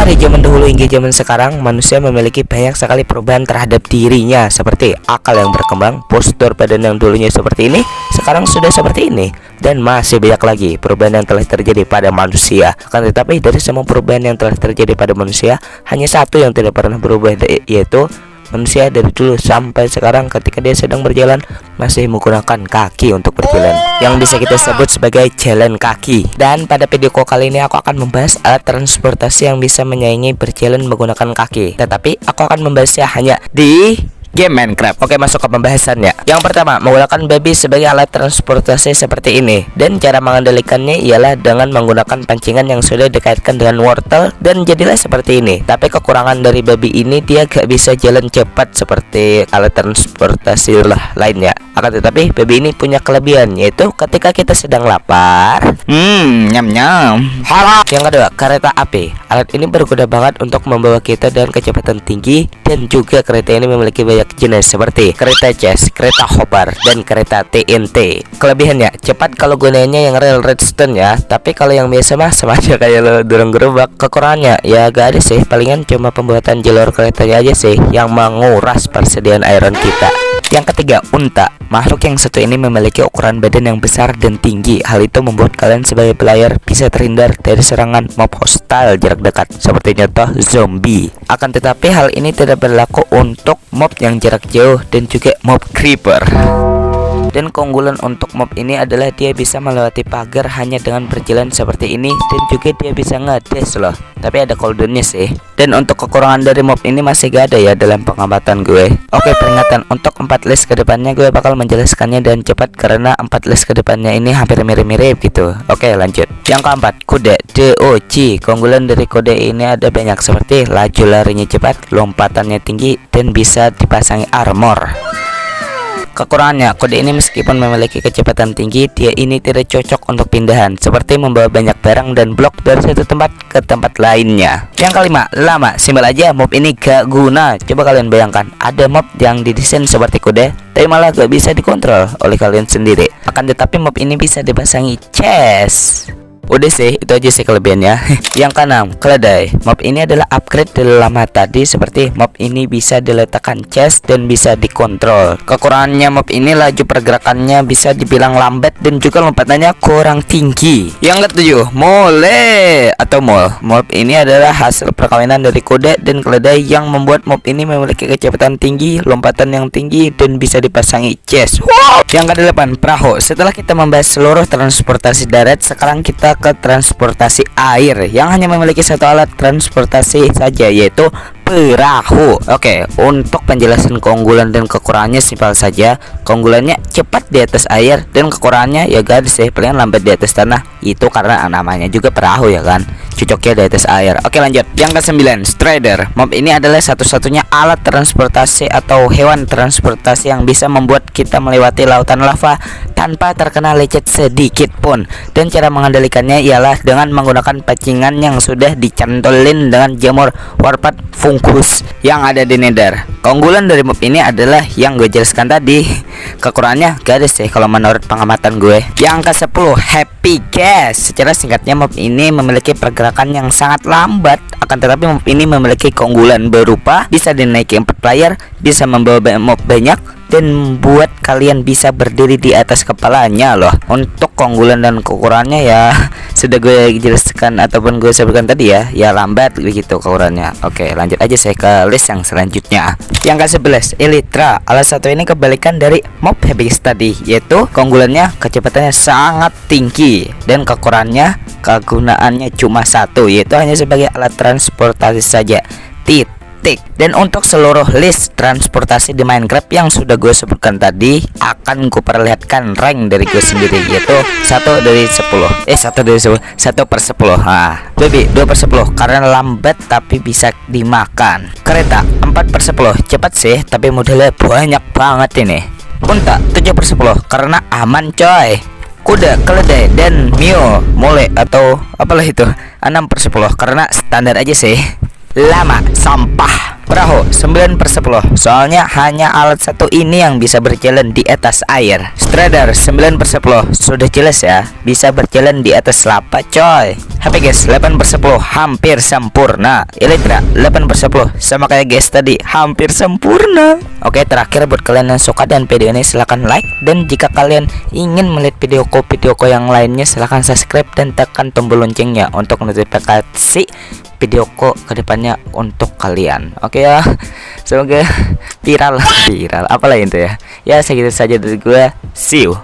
Dari zaman dahulu hingga zaman sekarang, manusia memiliki banyak sekali perubahan terhadap dirinya, seperti akal yang berkembang, postur badan yang dulunya seperti ini, sekarang sudah seperti ini, dan masih banyak lagi perubahan yang telah terjadi pada manusia. Akan tetapi dari semua perubahan yang telah terjadi pada manusia, hanya satu yang tidak pernah berubah, yaitu manusia dari dulu sampai sekarang ketika dia sedang berjalan masih menggunakan kaki untuk berjalan, yang bisa kita sebut sebagai jalan kaki. Dan pada video kali ini aku akan membahas alat transportasi yang bisa menyaingi berjalan menggunakan kaki. Tetapi aku akan membahasnya hanya di game Minecraft. Oke, masuk ke pembahasannya. Yang pertama, menggunakan babi sebagai alat transportasi seperti ini. Dan cara mengendalikannya ialah dengan menggunakan pancingan yang sudah dikaitkan dengan wortel, dan jadilah seperti ini. Tapi kekurangan dari babi ini, dia gak bisa jalan cepat seperti alat transportasi lainnya. Akan tetapi babi ini punya kelebihan, yaitu ketika kita sedang lapar, nyam nyam. Yang kedua, kereta api. Alat ini berguna banget untuk membawa kita dengan kecepatan tinggi, dan juga kereta ini memiliki banyak jenis seperti kereta chest, kereta hopper, dan kereta TNT. Kelebihannya cepat kalau gunanya yang rel redstone ya, tapi kalau yang biasa mah sama aja kayak lo dorong gerobak. Kekurangannya ya gak ada sih, palingan cuma pembuatan jalur keretanya aja sih yang menguras persediaan iron kita. Yang ketiga, unta. Makhluk yang satu ini memiliki ukuran badan yang besar dan tinggi. Hal itu membuat kalian sebagai player bisa terhindar dari serangan mob hostile jarak dekat, seperti contoh zombie. Akan tetapi hal ini tidak berlaku untuk mob yang jarak jauh dan juga mob creeper. Dan keunggulan untuk mob ini adalah dia bisa melewati pagar hanya dengan berjalan seperti ini, dan juga dia bisa ngedes loh. Tapi ada cooldownnya sih. Dan untuk kekurangan dari mob ini masih gak ada ya dalam pengamatan gue. Oke, peringatan untuk 4 list kedepannya gue bakal menjelaskannya dan cepat karena 4 list kedepannya ini hampir mirip-mirip gitu. Oke, lanjut. Yang keempat, kuda DOC. Keunggulan dari kuda ini ada banyak seperti laju larinya cepat, lompatannya tinggi, dan bisa dipasangi armor. Kekurangannya, kuda ini meskipun memiliki kecepatan tinggi, dia ini tidak cocok untuk pindahan, seperti membawa banyak barang dan blok dari satu tempat ke tempat lainnya. Yang kelima, lama. Simpel aja, mob ini gak guna. Coba kalian bayangkan, ada mob yang didesain seperti kuda, tapi malah gak bisa dikontrol oleh kalian sendiri. Akan tetapi mob ini bisa dipasangi chest. Udah sih, itu aja sih kelebihannya. Yang keenam, keledai. Mob ini adalah upgrade dari lama tadi, seperti mob ini bisa diletakkan chest dan bisa dikontrol. Kekurangannya mob ini laju pergerakannya bisa dibilang lambat dan juga lompatannya kurang tinggi. Yang ketujuh, mole atau mole. Mob ini adalah hasil perkawinan dari kuda dan keledai yang membuat mob ini memiliki kecepatan tinggi, lompatan yang tinggi, dan bisa dipasangi chest. Yang kedelapan, perahu. Setelah kita membahas seluruh transportasi darat, sekarang kita ke transportasi air yang hanya memiliki satu alat transportasi saja, yaitu perahu. Oke, untuk penjelasan keunggulan dan kekurangannya simpel saja. Keunggulannya cepat di atas air, dan kekurangannya ya gak ada sih, paling lambat di atas tanah. Itu karena namanya juga perahu ya kan, cocoknya di atas air. Oke, lanjut. Yang ke-9, strider. Mob ini adalah satu-satunya alat transportasi atau hewan transportasi yang bisa membuat kita melewati lautan lava tanpa terkena lecet sedikit pun. Dan cara mengendalikannya ialah dengan menggunakan pancingan yang sudah dicantolin dengan jamur warpat fungus yang ada di nether. Keunggulan dari mob ini adalah yang gue jelaskan tadi. Kekurangannya gak ada sih kalau menurut pengamatan gue. Yang ke-10, happy gas. Secara singkatnya, mob ini memiliki pergerakan yang sangat lambat. Akan tetapi mob ini memiliki keunggulan berupa bisa dinaiki 4 player, bisa membawa mob banyak, dan membuat kalian bisa berdiri di atas kepalanya loh. Untuk keunggulan dan kekurangannya ya sudah gue jelaskan ataupun gue sebutkan tadi ya lambat begitu kekurangannya. Oke, lanjut aja saya ke list yang selanjutnya. Yang ke-11, Elytra. Alat satu ini kebalikan dari mob happy gas tadi, yaitu keunggulannya kecepatannya sangat tinggi, dan kekurangannya kegunaannya cuma satu, yaitu hanya sebagai alat transportasi saja. Dan untuk seluruh list transportasi di Minecraft yang sudah gue sebutkan tadi, akan gue perlihatkan rank dari gue sendiri, yaitu 1 dari 10. 1 per 10. Nah, baby 2 per 10 karena lambat tapi bisa dimakan. Kereta 4 per 10, cepat sih tapi modelnya banyak banget ini. Unta 7 per 10 karena aman coy. Kuda, keledai, dan mole atau apalah itu 6 per 10 karena standar aja sih. Lama, sampah Perahu 9/10, soalnya hanya alat satu ini yang bisa berjalan di atas air. Strider 9/10, sudah jelas ya, bisa berjalan di atas lapa coy. HP guys 8/10, hampir sempurna. Elytra 8/10, sama kayak guys tadi, hampir sempurna. Oke, terakhir buat kalian yang suka dengan video ini silahkan like, dan jika kalian ingin melihat videoku yang lainnya silahkan subscribe dan tekan tombol loncengnya untuk notifikasi videoku kedepannya untuk kalian. Oke ya, semoga viral apalah itu ya. Ya segitu saja dari gue, see you.